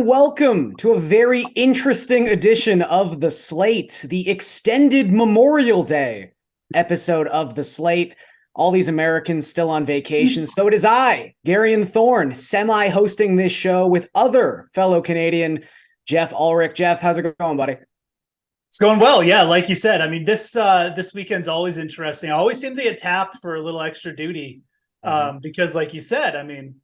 and welcome to a very interesting edition of The Slate, the extended Memorial Day episode of The Slate. All these Americans still on vacation, so it is I, Gary and Thorne, semi-hosting this show with other fellow Canadian, Jeff Ulrich. Jeff, how's it going, buddy? It's going well. Yeah, like you said, I mean, this weekend's always interesting. I always seem to get tapped for a little extra duty because, like you said, I mean,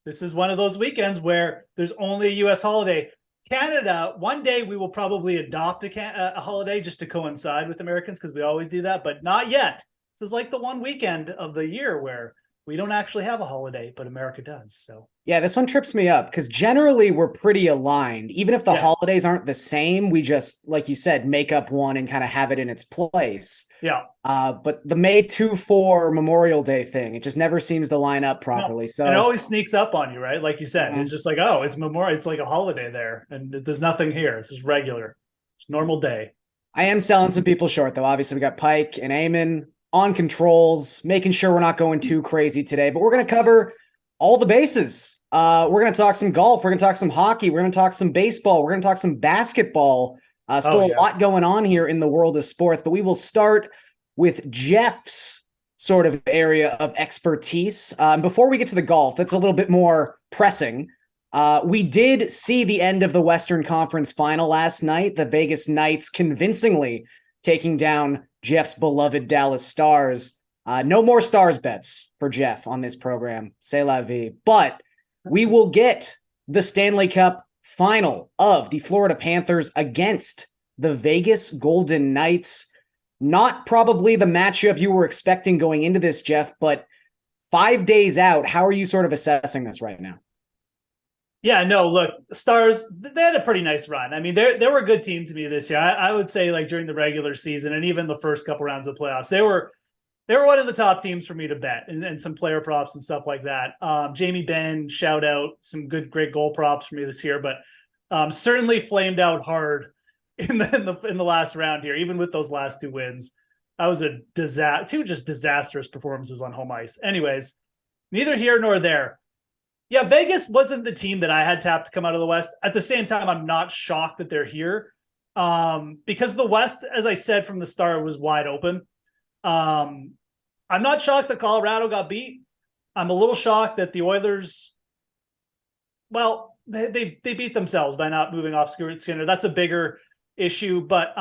this is one of those weekends where there's only a U.S. holiday. Canada, one day we will probably adopt a holiday just to coincide with Americans because we always do that, but not yet. This is like the one weekend of the year where we don't actually have a holiday, but America does. So yeah, this one trips me up because generally we're pretty aligned. Even if the holidays aren't the same, we just, like you said, make up one and kind of have it in its place. Yeah. But the May 2-4 Memorial Day thing, it just never seems to line up properly. No, so it always sneaks up on you, right? Like you said, it's just like, oh, it's Memorial. It's like a holiday there. And there's nothing here. It's just regular. It's normal day. I am selling some people short, though. Obviously, we got Pike and Eamon on controls, making sure we're not going too crazy today. But we're going to cover all the bases. We're going to talk some golf. We're going to talk some hockey. We're going to talk some baseball. We're going to talk some basketball. A lot going on here in the world of sports. But we will start with Jeff's sort of area of expertise. Before we get to the golf, that's a little bit more pressing. We did see the end of the Western Conference final last night. The Vegas Knights convincingly taking down Jeff's beloved Dallas Stars. No more Stars bets for Jeff on this program. C'est la vie. But we will get the Stanley Cup final of the Florida Panthers against the Vegas Golden Knights. Not probably the matchup you were expecting going into this, Jeff, but 5 days out, how are you sort of assessing this right now? Yeah, no, look, Stars, they had a pretty nice run. I mean, they were a good team to me this year. I would say, like, during the regular season and even the first couple rounds of playoffs, they were one of the top teams for me to bet and some player props and stuff like that. Jamie Benn, shout out, some great goal props for me this year, but certainly flamed out hard in the last round here, even with those last two wins. That was a disaster, two just disastrous performances on home ice. Anyways, neither here nor there. Yeah, Vegas wasn't the team that I had tapped to come out of the West. At the same time, I'm not shocked that they're here because the West, as I said from the start, was wide open. I'm not shocked that Colorado got beat. I'm a little shocked that the Oilers, well, they beat themselves by not moving off Skinner. That's a bigger issue, but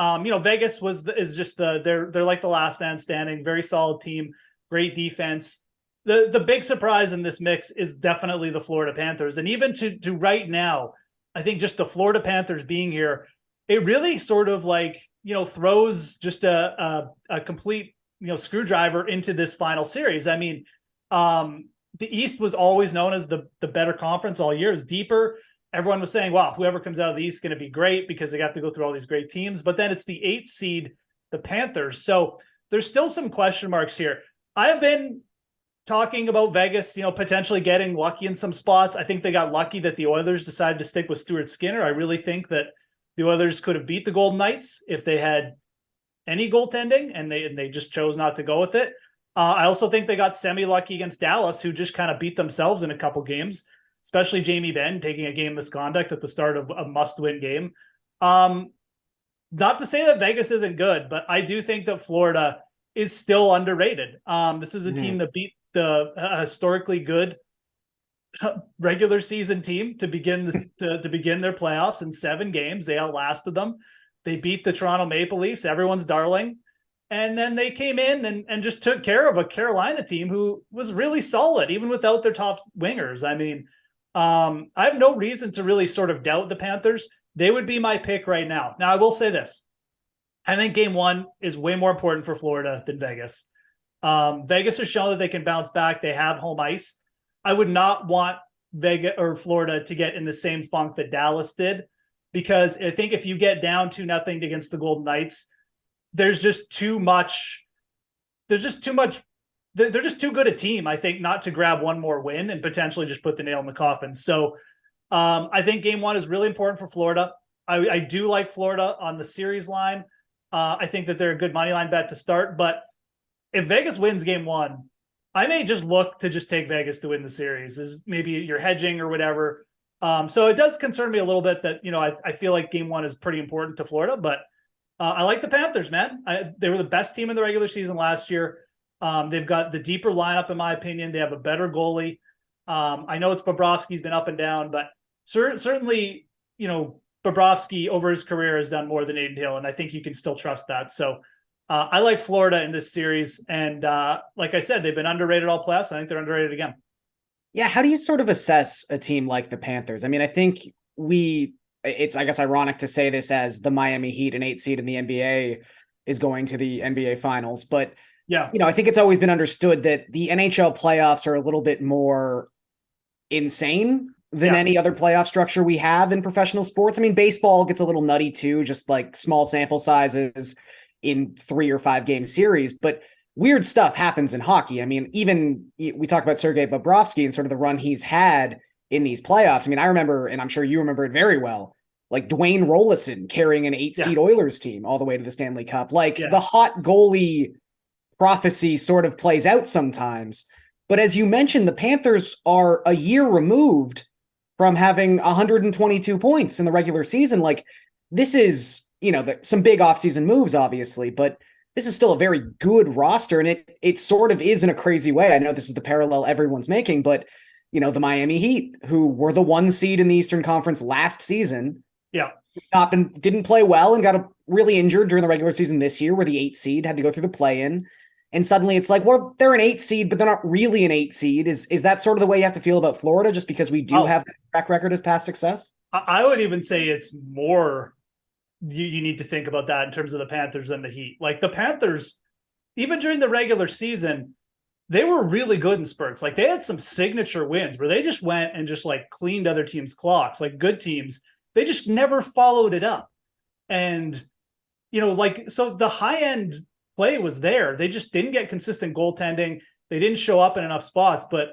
Vegas is just they're like the last man standing. Very solid team, great defense. The big surprise in this mix is definitely the Florida Panthers. And even to right now, I think just the Florida Panthers being here, it really sort of like, throws just a complete, screwdriver into this final series. I mean, the East was always known as the better conference all year. It's deeper. Everyone was saying, wow, whoever comes out of the East is going to be great because they got to go through all these great teams. But then it's the 8th seed, the Panthers. So there's still some question marks here. I have been talking about Vegas, potentially getting lucky in some spots. I think they got lucky that the Oilers decided to stick with Stuart Skinner. I really think that the Oilers could have beat the Golden Knights if they had any goaltending, and they just chose not to go with it. I also think they got semi-lucky against Dallas, who just kind of beat themselves in a couple games, especially Jamie Benn taking a game misconduct at the start of a must-win game. Not to say that Vegas isn't good, but I do think that Florida is still underrated. This is a team that beat the historically good regular season team to begin their playoffs in 7 games. They outlasted them. They beat the Toronto Maple Leafs, everyone's darling. And then they came in and just took care of a Carolina team who was really solid, even without their top wingers. I mean, I have no reason to really sort of doubt the Panthers. They would be my pick right now. Now, I will say this. I think game 1 is way more important for Florida than Vegas. Vegas has shown that they can bounce back. They have home ice. I would not want Vegas or Florida to get in the same funk that Dallas did, because I think if you get down 2-0 against the Golden Knights, there's just too much. They're just too good a team, I think, not to grab one more win and potentially just put the nail in the coffin. So I think game 1 is really important for Florida. I do like Florida on the series line. I think that they're a good money line bet to start, but if Vegas wins game 1, I may just look to just take Vegas to win the series. Is maybe you're hedging or whatever. So it does concern me a little bit that, I feel like game one is pretty important to Florida, but I like the Panthers, man. They were the best team in the regular season last year. They've got the deeper lineup, in my opinion. They have a better goalie. I know it's Bobrovsky's been up and down, but certainly, Bobrovsky over his career has done more than Aiden Hill, and I think you can still trust that. So I like Florida in this series, and like I said, they've been underrated all playoffs. I think they're underrated again. Yeah, how do you sort of assess a team like the Panthers? I mean, I think it's, I guess, ironic to say this as the Miami Heat, an 8 seed in the NBA, is going to the NBA Finals. But, yeah, I think it's always been understood that the NHL playoffs are a little bit more insane than any other playoff structure we have in professional sports. I mean, baseball gets a little nutty too, just like small sample sizes in 3 or 5 game series. But weird stuff happens in hockey. I mean, even we talk about Sergei Bobrovsky and sort of the run he's had in these playoffs. I mean, I remember, and I'm sure you remember it very well, like Dwayne Rollison carrying an 8 seed Oilers team all the way to the Stanley Cup. Like the hot goalie prophecy sort of plays out sometimes. But as you mentioned, the Panthers are a year removed from having 122 points in the regular season. Like this is, some big offseason moves, obviously, but this is still a very good roster, and it sort of is in a crazy way. I know this is the parallel everyone's making, but the Miami Heat, who were the 1 seed in the Eastern Conference last season, didn't play well and got really injured during the regular season this year, where the 8 seed had to go through the play-in, and suddenly it's like, well, they're an 8 seed, but they're not really an 8 seed. Is that sort of the way you have to feel about Florida, just because we do have a track record of past success? I would even say it's more. You need to think about that in terms of the Panthers and the Heat. Like the Panthers, even during the regular season, they were really good in spurts. Like they had some signature wins where they just went and just like cleaned other teams' clocks, like good teams. They just never followed it up. And, so the high end play was there. They just didn't get consistent goaltending. They didn't show up in enough spots. But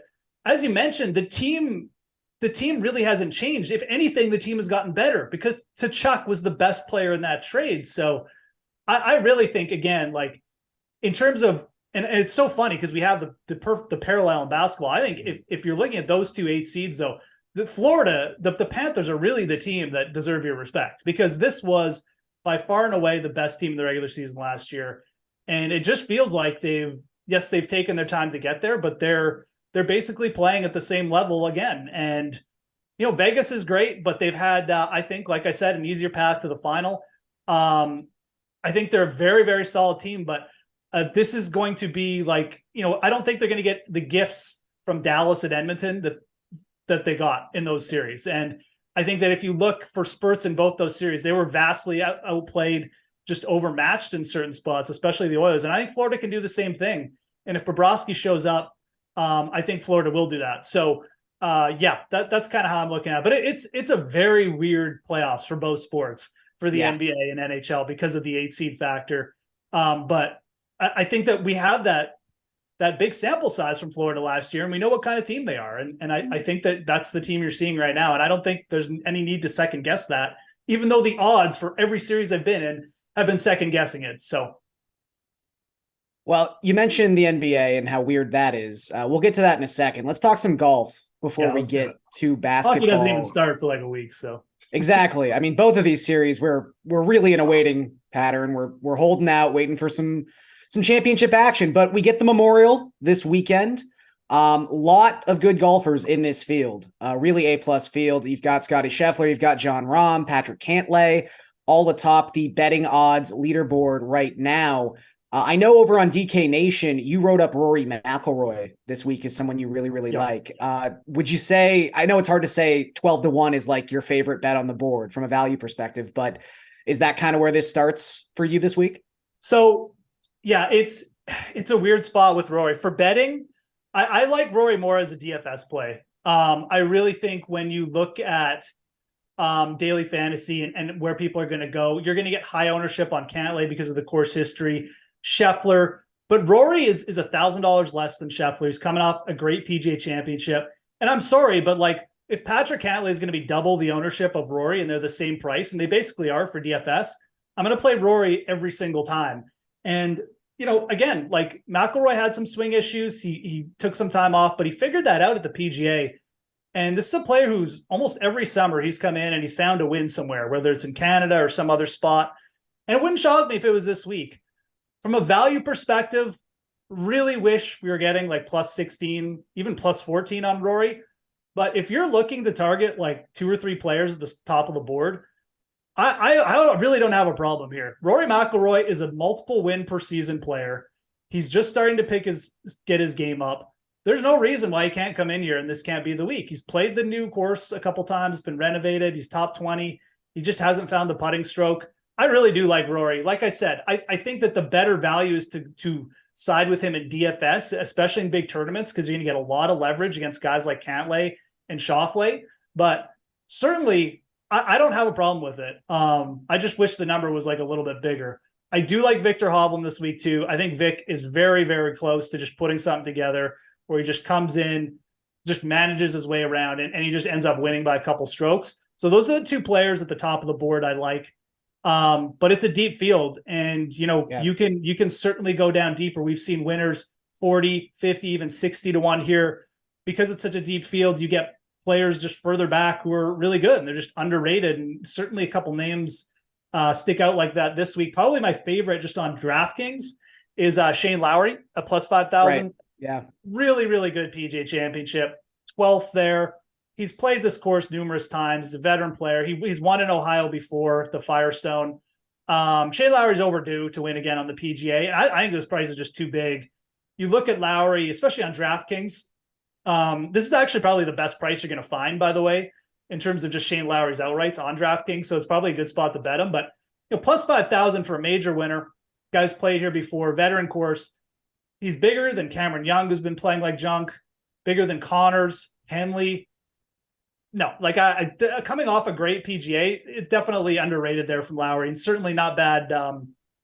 as you mentioned, the team really hasn't changed. If anything, the team has gotten better because Tkachuk was the best player in that trade. So I really think, again, like in terms of, and it's so funny because we have the parallel in basketball. I think if you're looking at those 2 8 seeds, though, the Panthers are really the team that deserve your respect, because this was by far and away the best team in the regular season last year. And it just feels like they've taken their time to get there, but they're basically playing at the same level again. And, Vegas is great, but they've had, I think, like I said, an easier path to the final. I think they're a very, very solid team, but this is going to be like, I don't think they're going to get the gifts from Dallas and Edmonton that they got in those series. And I think that if you look for spurts in both those series, they were vastly outplayed, just overmatched in certain spots, especially the Oilers. And I think Florida can do the same thing. And if Bobrovsky shows up, I think Florida will do that. So, that's kind of how I'm looking at it. But it's a very weird playoffs for both sports, for the NBA and NHL, because of the 8 seed factor. But I think that we have that big sample size from Florida last year, and we know what kind of team they are. And I think that's the team you're seeing right now. And I don't think there's any need to second guess that, even though the odds for every series I've been in have been second guessing it. So. Well, you mentioned the NBA and how weird that is. We'll get to that in a second. Let's talk some golf before we get to basketball. Hockey doesn't even start for like a week, so. Exactly. I mean, both of these series, we're really in a waiting pattern. We're holding out, waiting for some championship action. But we get the Memorial this weekend. Lot of good golfers in this field. Really A+ field. You've got Scotty Scheffler, you've got John Rahm, Patrick Cantlay, all atop the betting odds leaderboard right now. I know over on DK Nation, you wrote up Rory McIlroy this week as someone you really, really like. Would you say, I know it's hard to say 12-1 is like your favorite bet on the board from a value perspective, but is that kind of where this starts for you this week? So, yeah, it's a weird spot with Rory. For betting, I like Rory more as a DFS play. I really think when you look at daily fantasy and where people are going to go, you're going to get high ownership on Cantlay because of the course history. Scheffler, but Rory is $1,000 less than Scheffler. He's coming off a great PGA championship. And I'm sorry, but like if Patrick Cantlay is going to be double the ownership of Rory and they're the same price, and they basically are for DFS, I'm going to play Rory every single time. And, again, like McIlroy had some swing issues. He took some time off, but he figured that out at the PGA. And this is a player who's almost every summer he's come in and he's found a win somewhere, whether it's in Canada or some other spot. And it wouldn't shock me if it was this week. From a value perspective, really wish we were getting like plus 16, even plus 14 on Rory. But if you're looking to target like 2 or 3 players at the top of the board, I really don't have a problem here. Rory McIlroy is a multiple win per season player. He's just starting to get his game up. There's no reason why he can't come in here and this can't be the week. He's played the new course a couple times. It's been renovated. He's top 20. He just hasn't found the putting stroke. I really do like Rory. Like I said, I think that the better value is to side with him in DFS, especially in big tournaments, because you're going to get a lot of leverage against guys like Cantlay and Schauffele. But certainly, I don't have a problem with it. I just wish the number was like a little bit bigger. I do like Victor Hovland this week too. I think Vic is very, very close to just putting something together where he just comes in, just manages his way around, and he just ends up winning by a couple strokes. So those are the 2 players at the top of the board I like. But it's a deep field, and you can certainly go down deeper. We've seen winners 40, 50, even 60 to 1 here. Because it's such a deep field, you get players just further back who are really good and they're just underrated. And certainly a couple names stick out like that this week. Probably my favorite just on DraftKings is Shane Lowry at plus 5,000. Right. Yeah. Really, really good PGA Championship. 12th there. He's played this course numerous times. He's a veteran player. He's won in Ohio before, the Firestone. Shane Lowry's overdue to win again on the PGA. I think this price is just too big. You look at Lowry, especially on DraftKings. This is actually probably the best price you're going to find, by the way, in terms of just Shane Lowry's outrights on DraftKings. So it's probably a good spot to bet him. But plus 5,000 for a major winner. Guys played here before, veteran course. He's bigger than Cameron Young, who's been playing like junk. Bigger than Connors, Henley. No, like coming off a great PGA, it definitely underrated there from Lowry, and certainly not bad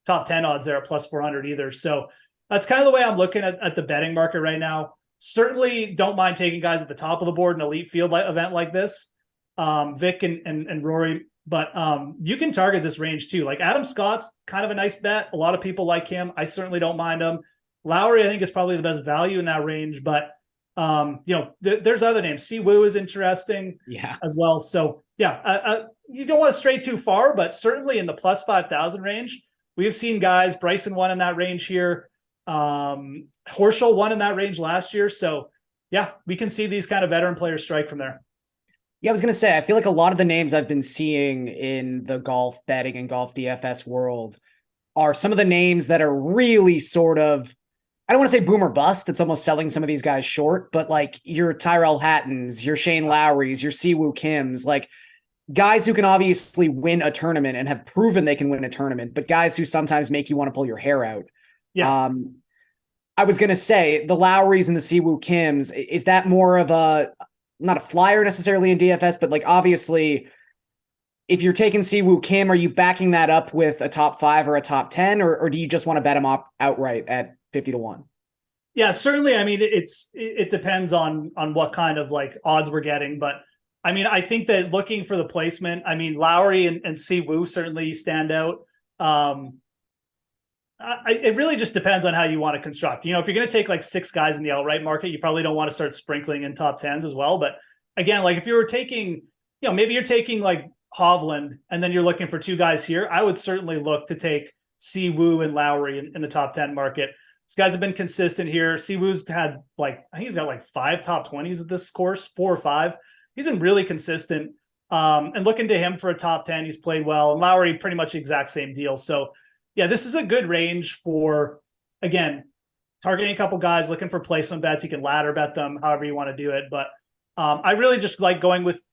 top 10 odds there at plus 400 either. So that's kind of the way I'm looking at the betting market right now. Certainly don't mind taking guys at the top of the board in an elite field event like this, Vic and Rory, but you can target this range too. Like Adam Scott's kind of a nice bet. A lot of people like him. I certainly don't mind him. Lowry, I think, is probably the best value in that range, but there's other names. Si Woo is interesting as well. So you don't want to stray too far, but certainly in the plus 5,000 range, we've seen guys. Bryson won in that range here. Horschel won in that range last year. So we can see these kind of veteran players strike from there. Yeah, I was going to say, I feel like a lot of the names I've been seeing in the golf betting and golf DFS world are some of the names that are really sort of, I don't want to say boom or bust. That's almost selling some of these guys short, but like your Tyrell Hattons, your Shane Lowrys, your Siwoo Kims, like guys who can obviously win a tournament and have proven they can win a tournament, but guys who sometimes make you want to pull your hair out. Yeah. I was going to say the Lowrys and the Siwoo Kims, is that more of a, not a flyer necessarily in DFS, but like obviously if you're taking Siwoo Kim, are you backing that up with a top 5 or a top 10, or do you just want to bet him outright at 50 to 1? Yeah, certainly. I mean, it depends on what kind of like odds we're getting, but I mean, I think that looking for the placement, I mean, Lowry and Siwoo certainly stand out. It really just depends on how you want to construct. If you're going to take like 6 guys in the outright market, you probably don't want to start sprinkling in top 10s as well. But again, like if you were taking, maybe you're taking like Hovland and then you're looking for 2 guys here, I would certainly look to take Siwoo and Lowry in the top 10 market. These guys have been consistent here. Siwoo's had I think he's got like 5 top 20s at this course, 4 or 5. He's been really consistent. And looking to him for a top 10, he's played well. And Lowry, pretty much the exact same deal. So yeah, this is a good range for, again, targeting a couple guys, looking for placement bets. You can ladder bet them, however you want to do it. But I really just like going with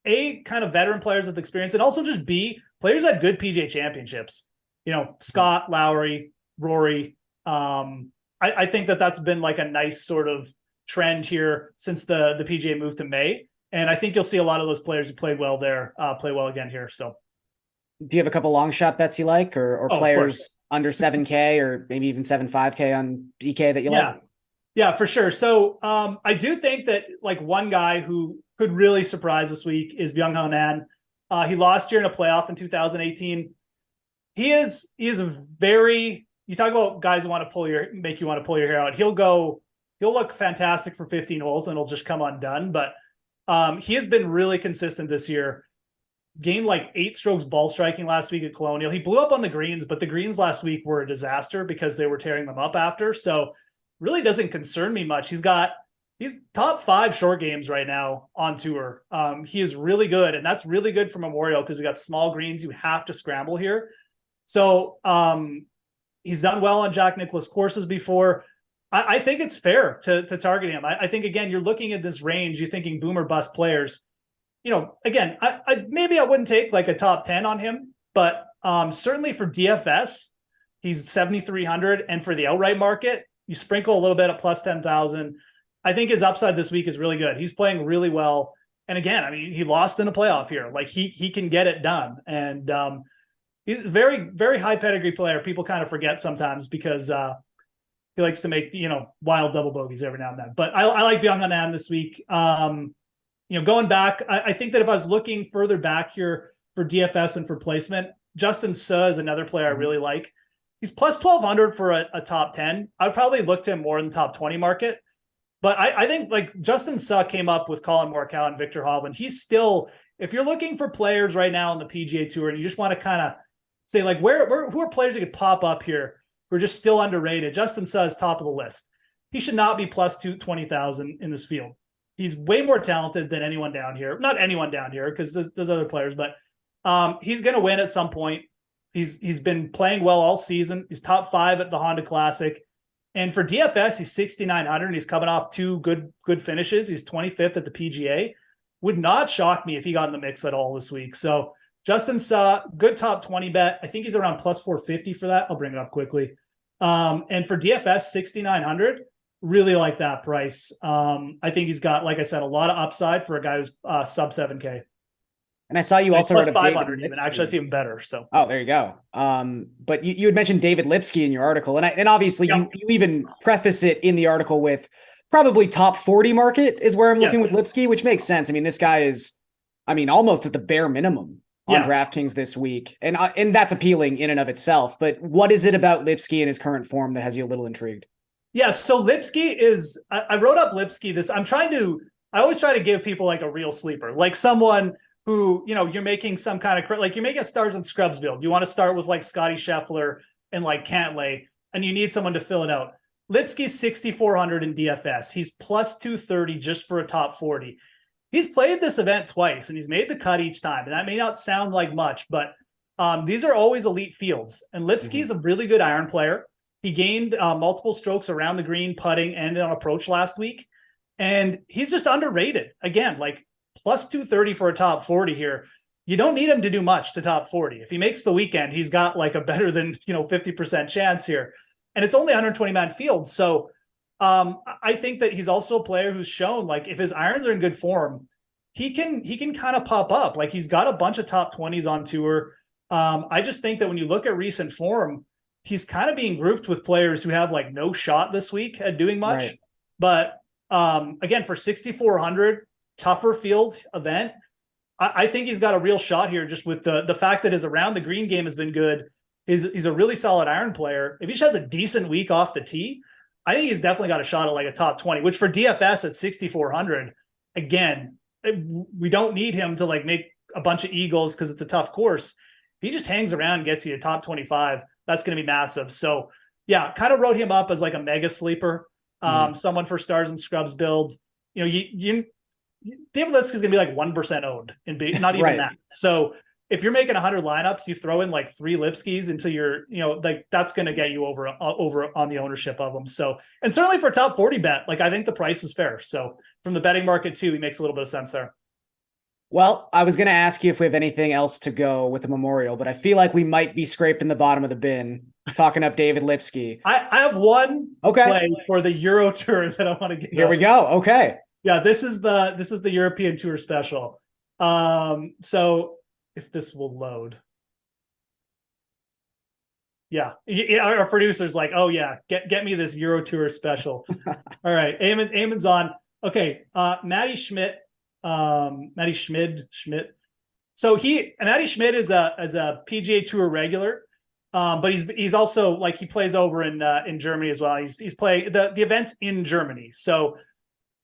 A, kind of veteran players with experience, and also just B, players at good PGA championships. Scott, Lowry, Rory. I think that's been like a nice sort of trend here since the PGA moved to May. And I think you'll see a lot of those players who played well there play well again here. So do you have a couple long shot bets you like, or players under 7K or maybe even 7.5K on DK that you like? Yeah, for sure. So I do think that like one guy who could really surprise this week is Byung-Hun An. He lost here in a playoff in 2018. He is a very, you talk about guys who want to make you want to pull your hair out. He'll look fantastic for 15 holes and it'll just come undone. But He has been really consistent this year. Gained like 8 strokes ball striking last week at Colonial. He blew up on the greens, but the greens last week were a disaster because they were tearing them up after. So really doesn't concern me much. He's top 5 short games right now on tour. He is really good, and that's really good for Memorial because we got small greens. You have to scramble here. So he's done well on Jack Nicklaus courses before. I think it's fair to target him. I think, again, you're looking at this range, you're thinking boom or bust players. Again, maybe I wouldn't take like a top 10 on him, but certainly for DFS, he's 7,300. And for the outright market, you sprinkle a little bit at plus 10,000. I think his upside this week is really good. He's playing really well. And again, I mean, he lost in a playoff here. Like he can get it done. And he's a very, very high pedigree player. People kind of forget sometimes because he likes to make, wild double bogeys every now and then. But I like Byung Han Nam this week. Going back, I think that if I was looking further back here for DFS and for placement, Justin Suh is another player I really like. He's plus 1,200 for a top 10. I'd probably look to him more in the top 20 market. But I think like Justin Suh came up with Colin Morikawa and Victor Hovland. He's still, if you're looking for players right now on the PGA Tour and you just want to kind of say like, who are players that could pop up here who are just still underrated, Justin Suh is top of the list. He should not be plus 20,000 in this field. He's way more talented than anyone down here. Not anyone down here, because there's other players, but he's going to win at some point. He's been playing well all season. He's top 5 at the Honda Classic. And for DFS, he's 6,900, and he's coming off 2 good finishes. He's 25th at the PGA. Would not shock me if he got in the mix at all this week. So Justin Suh, good top 20 bet. I think he's around plus 450 for that. I'll bring it up quickly. And for DFS, 6,900. Really like that price. I think he's got, like I said, a lot of upside for a guy who's sub 7K. And I saw you also plus wrote up 500 even. Actually, that's even better. So there you go. But you had mentioned David Lipsky in your article, and obviously you even preface it in the article with probably top 40 market is where I'm looking with Lipsky, which makes sense. I mean, this guy is, almost at the bare minimum on DraftKings this week, and that's appealing in and of itself. But what is it about Lipsky in his current form that has you a little intrigued? Yeah, so Lipsky is, I wrote up Lipsky this, I always try to give people like a real sleeper, like someone who, you're making some kind of, like you're making a stars and scrubs build. You want to start with like Scotty Scheffler and like Cantlay, and you need someone to fill it out. Lipsky's 6,400 in DFS. He's plus 230 just for a top 40. He's played this event twice and he's made the cut each time. And that may not sound like much, but these are always elite fields. And Lipsky's a really good iron player. He gained multiple strokes around the green, putting, and on approach last week. And he's just underrated. Again, like plus 230 for a top 40 here. You don't need him to do much to top 40. If he makes the weekend, he's got like a better than 50% chance here. And it's only 120-man field. So I think that he's also a player who's shown, like, if his irons are in good form, he can kind of pop up. Like, he's got a bunch of top 20s on tour. I just think that when you look at recent form, he's kind of being grouped with players who have like no shot this week at doing much. Right. But again, for 6,400, tougher field event, I think he's got a real shot here, just with the fact that his around the green game has been good. He's a really solid iron player. If he just has a decent week off the tee, I think he's definitely got a shot at like a top 20, which for DFS at 6,400, again, we don't need him to like make a bunch of eagles because it's a tough course. If he just hangs around and gets you a top 25, that's going to be massive. So yeah, kind of wrote him up as like a mega sleeper, someone for stars and scrubs build. David Lipsky is going to be like 1% owned not even that. So if you're making 100 lineups, you throw in like 3 Lipskys into your, like that's going to get you over on the ownership of them. So, and certainly for a top 40 bet, like I think the price is fair. So from the betting market too, he makes a little bit of sense there. Well, I was going to ask you if we have anything else to go with the Memorial, but I feel like we might be scraping the bottom of the bin talking up David Lipsky. I have one play for the Euro Tour that I want to get. Here we go. Okay. Yeah, this is the European Tour special. So if this will load. Yeah. Our producer's like, oh yeah, get me this Euro Tour special. All right. Eamon's on. Okay. Matty Schmidt. Schmidt. So Matty Schmidt is a PGA Tour regular. But he's also like, he plays over in Germany as well. He's playing the event in Germany. So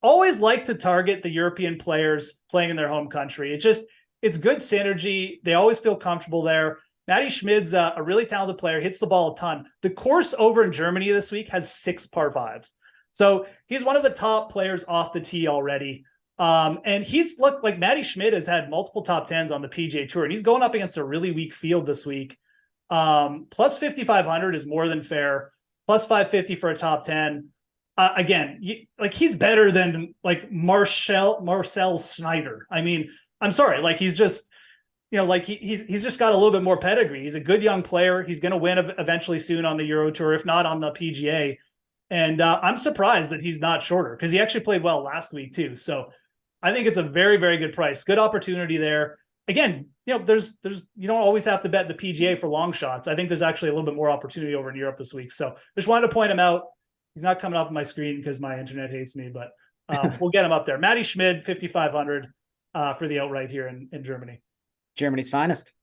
always like to target the European players playing in their home country. It's good synergy. They always feel comfortable there. Matty Schmid's a really talented player, hits the ball a ton. The course over in Germany this week has 6 par 5s. So he's one of the top players off the tee already. And he's looked like Matty Schmid has had multiple top 10s on the PGA Tour, and he's going up against a really weak field this week. Plus 5,500 is more than fair. Plus 550 for a top 10. Again, he's better than like Marcel Schneider. I mean, I'm sorry, like he's just, he's just got a little bit more pedigree. He's a good young player. He's going to win eventually soon on the Euro Tour, if not on the PGA. And I'm surprised that he's not shorter because he actually played well last week too. So I think it's a very, very good price. Good opportunity there. Again, there's you don't always have to bet the PGA for long shots. I think there's actually a little bit more opportunity over in Europe this week. So just wanted to point him out. He's not coming up on my screen because my internet hates me, but we'll get him up there. Matty Schmid, 5,500 for the outright here in Germany. Germany's finest.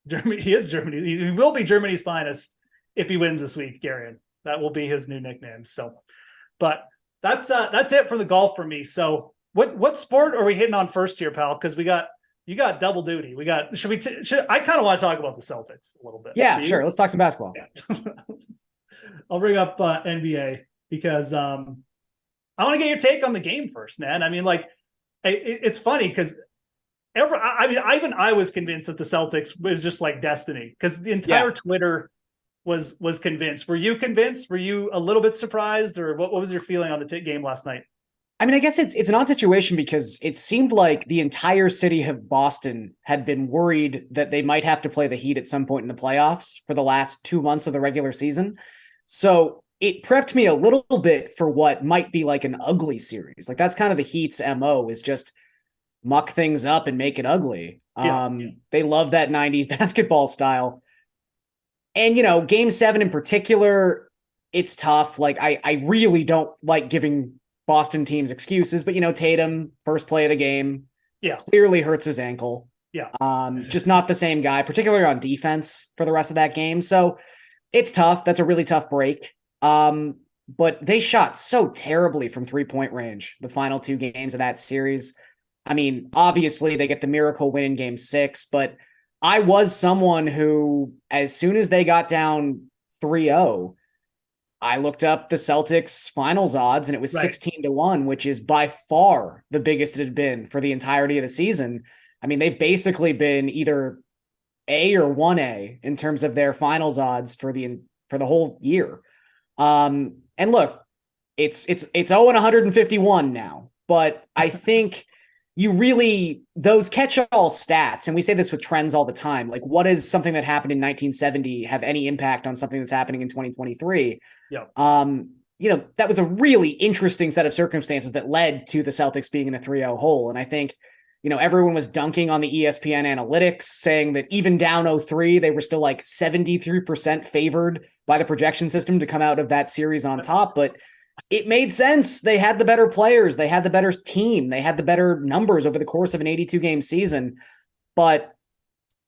He is Germany. He will be Germany's finest if he wins this week, Garion. That will be his new nickname. So, but that's it for the golf for me. So what sport are we hitting on first here, pal? Because you got double duty. I kind of want to talk about the Celtics a little bit. Yeah, sure. Let's talk some basketball. Yeah. I'll bring up NBA because I want to get your take on the game first, man. I mean, it's funny because I was convinced that the Celtics was just like destiny because the entire Twitter was convinced. Were you convinced? Were you a little bit surprised, or what was your feeling on the game last night? I mean, I guess it's an odd situation because it seemed like the entire city of Boston had been worried that they might have to play the Heat at some point in the playoffs for the last 2 months of the regular season. So it prepped me a little bit for what might be like an ugly series. Like that's kind of the Heat's MO, is just muck things up and make it ugly. They love that 90s basketball style. And, game 7 in particular, it's tough. Like I really don't like giving Boston teams excuses, but Tatum, first play of the game, clearly hurts his ankle. Just not the same guy, particularly on defense for the rest of that game. So it's tough. That's a really tough break. But they shot so terribly from 3-point range the final 2 games of that series. I mean, obviously they get the miracle win in game 6, but I was someone who, as soon as they got down 3-0, I looked up the Celtics finals odds and it was 16-1, which is by far the biggest it had been for the entirety of the season. I mean, they've basically been either A or 1A in terms of their finals odds for the whole year. And look, it's 0-151 now, but I think those catch-all stats, and we say this with trends all the time, like what is something that happened in 1970 have any impact on something that's happening in 2023? That was a really interesting set of circumstances that led to the Celtics being in a 3-0 hole. And I think, everyone was dunking on the ESPN analytics saying that even down 0-3, they were still like 73% favored by the projection system to come out of that series on top. But it made sense. They had the better players. They had the better team. They had the better numbers over the course of an 82-game season. But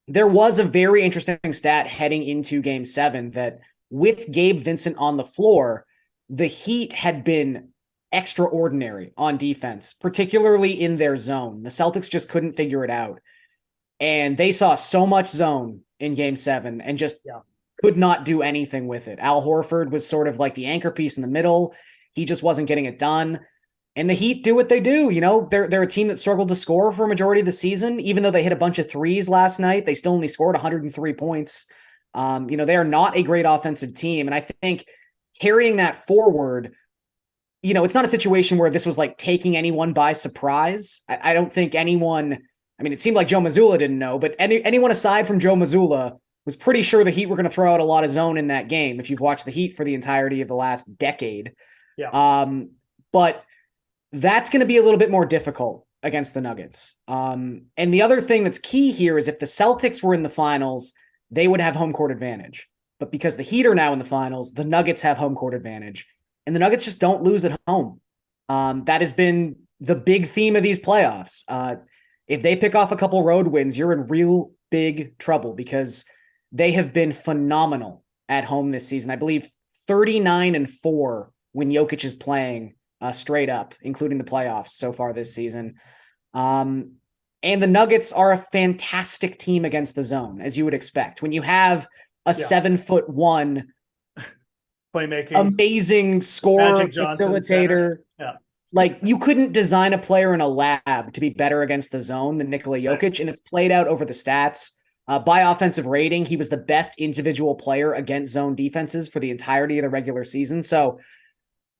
there was a very interesting stat heading into game 7 that with Gabe Vincent on the floor, the Heat had been extraordinary on defense, particularly in their zone. The Celtics just couldn't figure it out. And they saw so much zone in game 7 and just could not do anything with it. Al Horford was sort of like the anchor piece in the middle. He just wasn't getting it done. And the Heat do what they do. They're a team that struggled to score for a majority of the season. Even though they hit a bunch of threes last night, they still only scored 103 points. They are not a great offensive team. And I think carrying that forward, it's not a situation where this was like taking anyone by surprise. I don't think anyone, it seemed like Joe Mazzulla didn't know, but anyone aside from Joe Mazzulla was pretty sure the Heat were going to throw out a lot of zone in that game if you've watched the Heat for the entirety of the last decade. But that's going to be a little bit more difficult against the Nuggets. And the other thing that's key here is if the Celtics were in the finals, they would have home court advantage. But because the Heat are now in the finals, the Nuggets have home court advantage. And the Nuggets just don't lose at home. That has been the big theme of these playoffs. If they pick off a couple road wins, you're in real big trouble because they have been phenomenal at home this season. I believe 39-4 when Jokic is playing straight up, including the playoffs so far this season. And the Nuggets are a fantastic team against the zone, as you would expect. When you have a 7'1" playmaking, amazing scorer, Magic Johnson, facilitator. Yeah. Like, you couldn't design a player in a lab to be better against the zone than Nikola Jokic, right. And it's played out over the stats. By offensive rating, he was the best individual player against zone defenses for the entirety of the regular season. So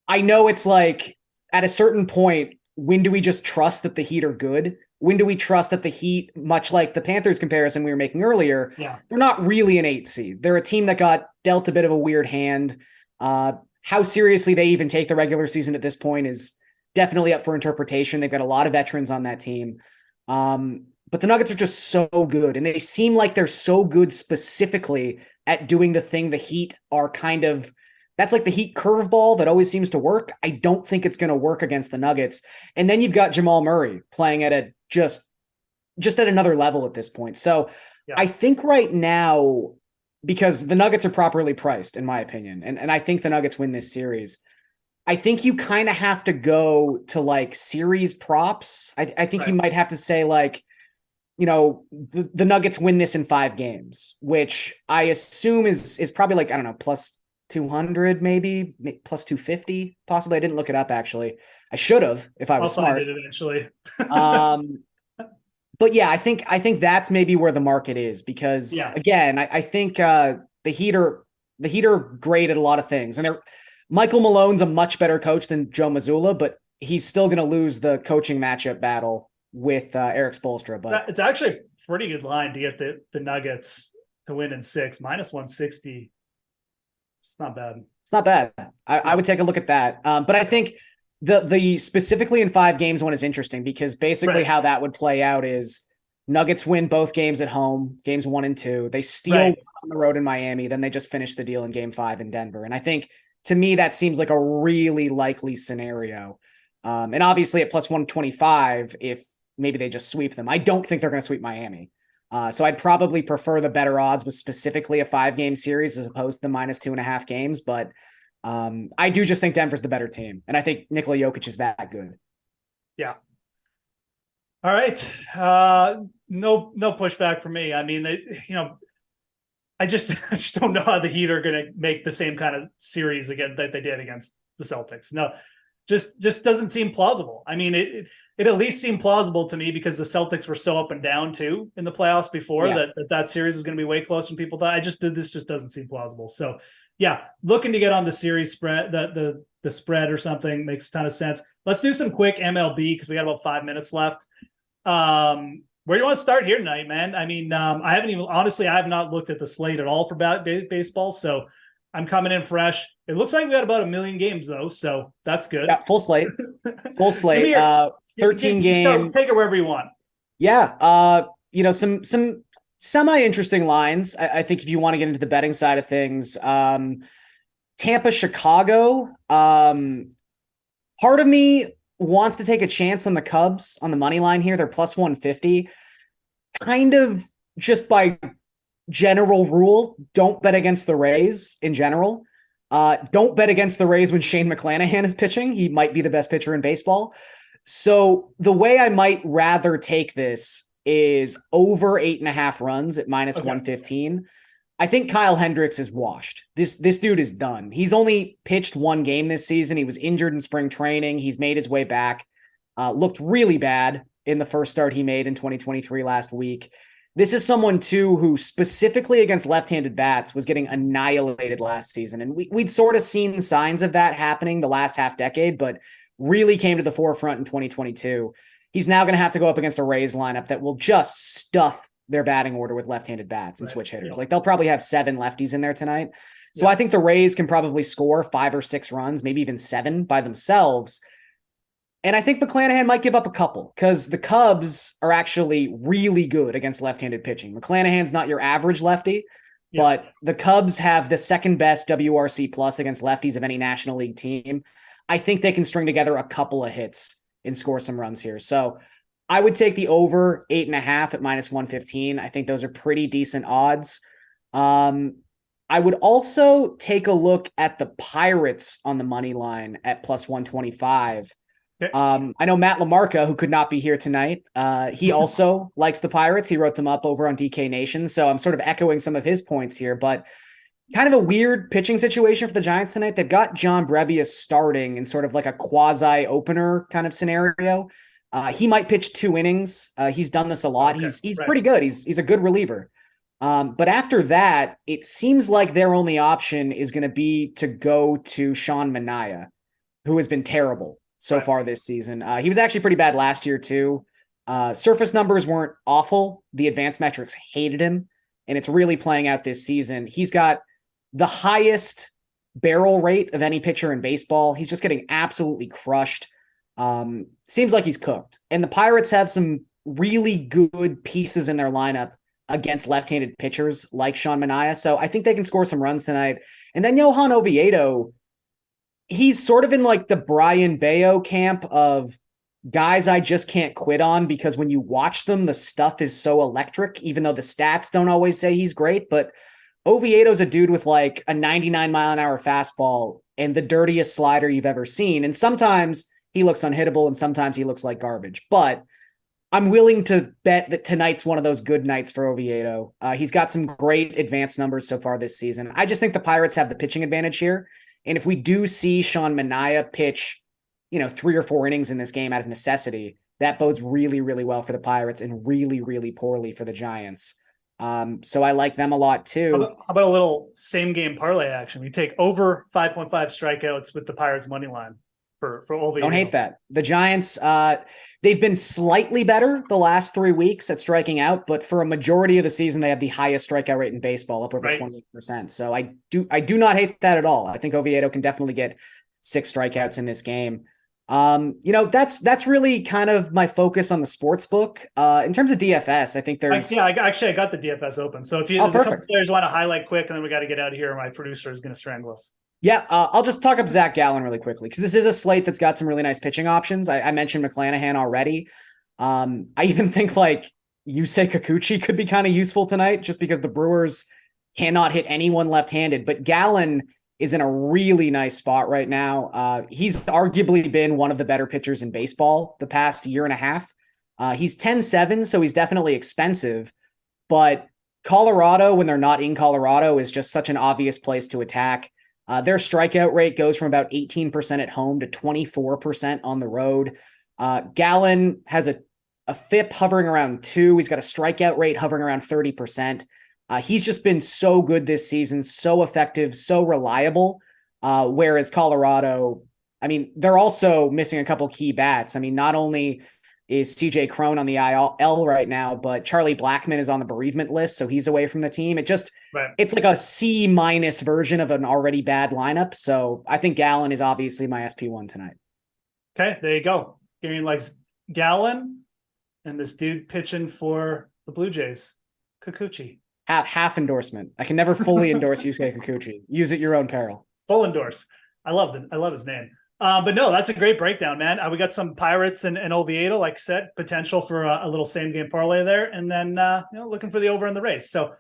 I know it's like, at a certain point, when do we just trust that the Heat are good? When do we trust that the Heat, much like the Panthers comparison we were making earlier, they're not really an 8 seed. They're a team that got dealt a bit of a weird hand. How seriously they even take the regular season at this point is definitely up for interpretation. They've got a lot of veterans on that team. But the Nuggets are just so good, and they seem like they're so good specifically at doing the thing the Heat are kind of, that's like the Heat curveball that always seems to work. I don't think it's going to work against the Nuggets. And then you've got Jamal Murray playing at a just at another level at this point. So I think right now, because the Nuggets are properly priced, in my opinion, and I think the Nuggets win this series, I think you kind of have to go to like series props. I think you might have to say like, you know, the Nuggets win this in 5 games, which I assume is probably like, I don't know, plus 200, maybe plus 250, possibly. I didn't look it up, actually. I should have if I was smart. I'll find it eventually. But yeah, I think that's maybe where the market is, because again, I think the Heat are great at a lot of things, and Michael Malone's a much better coach than Joe Mazzulla, but he's still going to lose the coaching matchup battle with Eric Spoelstra. But it's actually a pretty good line to get the Nuggets to win in 6, minus 160. It's not bad. It's not bad. I would take a look at that. But I think the specifically in 5 games one is interesting, because basically how that would play out is Nuggets win both games at home, games 1 and 2. They steal on the road in Miami. Then they just finish the deal in game 5 in Denver. And I think, to me, that seems like a really likely scenario. And obviously at plus 125, if maybe they just sweep them. I don't think they're going to sweep Miami. So I'd probably prefer the better odds with specifically a 5-game series as opposed to the minus 2.5 games. But I do just think Denver's the better team. And I think Nikola Jokic is that good. Yeah. All right. No pushback for me. I mean, I just don't know how the Heat are going to make the same kind of series again that they did against the Celtics. No, just doesn't seem plausible. I mean, it at least seemed plausible to me because the Celtics were so up and down too in the playoffs before that series was going to be way closer than people thought. This just doesn't seem plausible. So yeah, looking to get on the series spread, the spread or something makes a ton of sense. Let's do some quick MLB because we got about 5 minutes left. Where do you want to start here tonight, man? I mean, I have not looked at the slate at all for baseball, so I'm coming in fresh. It looks like we got about 1 million games though, so that's good. Yeah, full slate. 13 games. Take it wherever you want. Yeah. Some semi-interesting lines. I think if you want to get into the betting side of things, Tampa, Chicago. Part of me wants to take a chance on the Cubs on the money line here. They're plus 150. Kind of just by general rule, don't bet against the Rays in general. Don't bet against the Rays when Shane McClanahan is pitching. He might be the best pitcher in baseball. So the way I might rather take this is over 8.5 runs at minus 115. I think Kyle Hendricks is washed. This dude is done. He's only pitched 1 game this season. He was injured in spring training. He's made his way back. Looked really bad in the first start he made in 2023 last week. This is someone, too, who specifically against left-handed bats was getting annihilated last season. And we'd sort of seen signs of that happening the last half decade, but really came to the forefront in 2022. He's now going to have to go up against a Rays lineup that will just stuff their batting order with left-handed bats and switch hitters. Like, they'll probably have 7 lefties in there tonight. So I think the Rays can probably score 5 or 6 runs, maybe even 7 by themselves. And I think McClanahan might give up a couple because the Cubs are actually really good against left-handed pitching. McClanahan's not your average lefty, but the Cubs have the second best WRC plus against lefties of any National League team. I think they can string together a couple of hits and score some runs here. So I would take the over 8.5 at minus 115. I think those are pretty decent odds. I I would also take a look at the Pirates on the money line at plus 125. Okay. I know Matt LaMarca, who could not be here tonight. He also likes the Pirates. He wrote them up over on DK Nation. So I'm sort of echoing some of his points here, but kind of a weird pitching situation for the Giants tonight. They've got John Brebbia starting in sort of like a quasi opener kind of scenario. He might pitch 2 innings. He's done this a lot. Okay, He's right. pretty good. He's a good reliever. But after that, it seems like their only option is going to be to go to Sean Manaea, who has been terrible so far this season. He was actually pretty bad last year too. Surface numbers weren't awful. The advanced metrics hated him, and it's really playing out this season. He's got the highest barrel rate of any pitcher in baseball. He's just getting absolutely crushed. Seems like he's cooked. And the Pirates have some really good pieces in their lineup against left-handed pitchers like Sean Manaea. So I think they can score some runs tonight. And then Johan Oviedo, he's sort of in like the Brian Bayo camp of guys I just can't quit on, because when you watch them, the stuff is so electric, even though the stats don't always say he's great. But Oviedo's a dude with like a 99-mile-an-hour fastball and the dirtiest slider you've ever seen. And sometimes he looks unhittable and sometimes he looks like garbage. But I'm willing to bet that tonight's one of those good nights for Oviedo. He's got some great advanced numbers so far this season. I just think the Pirates have the pitching advantage here. And if we do see Sean Manaea pitch, 3 or 4 innings in this game out of necessity, that bodes really, really well for the Pirates and really, really poorly for the Giants. So I like them a lot too. How about a little same game parlay action? We take over 5.5 strikeouts with the Pirates money line for Oviedo. Don't hate that. The Giants, they've been slightly better the last 3 weeks at striking out, but for a majority of the season, they have the highest strikeout rate in baseball, up over 28%. So I do not hate that at all. I think Oviedo can definitely get 6 strikeouts in this game. That's really kind of my focus on the sports book. In terms of DFS, I think there's I got the DFS open. So if there's a couple players you want to highlight quick, and then we got to get out of here. My producer is going to strangle us. Yeah, I'll just talk up Zach Gallen really quickly, because this is a slate that's got some really nice pitching options. I mentioned McClanahan already. I even think like Yusei Kikuchi could be kind of useful tonight, just because the Brewers cannot hit anyone left-handed. But Gallen is in a really nice spot right now. He's arguably been one of the better pitchers in baseball the past year and a half. He's 10-7, so he's definitely expensive. But Colorado, when they're not in Colorado, is just such an obvious place to attack. Their strikeout rate goes from about 18% at home to 24% on the road. Gallen has a FIP hovering around 2. He's got a strikeout rate hovering around 30%. He's just been so good this season, so effective, so reliable. Whereas Colorado, they're also missing a couple key bats. Not only is CJ Cron on the IL right now, but Charlie Blackmon is on the bereavement list, so he's away from the team. It's like a C- version of an already bad lineup. So I think Gallen is obviously my SP1 tonight. Okay, there you go. Gary likes Gallen and this dude pitching for the Blue Jays, Kikuchi. Half endorsement. I can never fully endorse Yusei Kikuchi. Use at your own peril. Full endorse. I love his name. But no, that's a great breakdown, man. We got some Pirates and Oviedo, like I said, potential for a little same game parlay there, and then looking for the over in the race. So,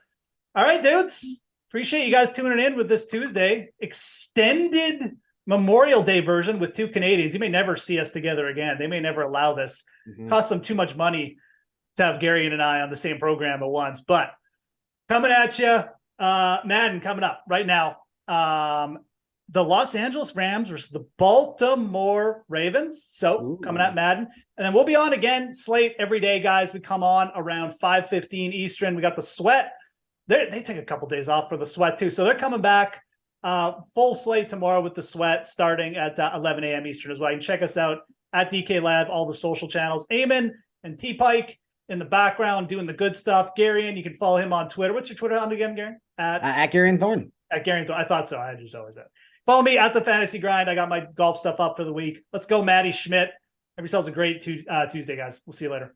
all right, dudes, appreciate you guys tuning in with this Tuesday extended Memorial Day version with 2 Canadians. You may never see us together again. They may never allow this. Cost them too much money to have Gary and I on the same program at once. But coming at you, Madden coming up right now. The Los Angeles Rams versus the Baltimore Ravens. So coming at Madden. And then we'll be on again, Slate every day, guys. We come on around 5:15 Eastern. We got the Sweat. They take a couple days off for the Sweat too. So they're coming back full slate tomorrow with the Sweat starting at 11 a.m. Eastern as well. You can check us out at DK Lab, all the social channels. Eamon and T-Pike in the background doing the good stuff. Gary, and you can follow him on Twitter. What's your Twitter handle again, Gary? At Gary and Thorne. At Gary and Thorne. I thought so. I just always said. Follow me at the Fantasy Grind. I got my golf stuff up for the week. Let's go, Maddie Schmidt. Have yourselves a great Tuesday, guys. We'll see you later.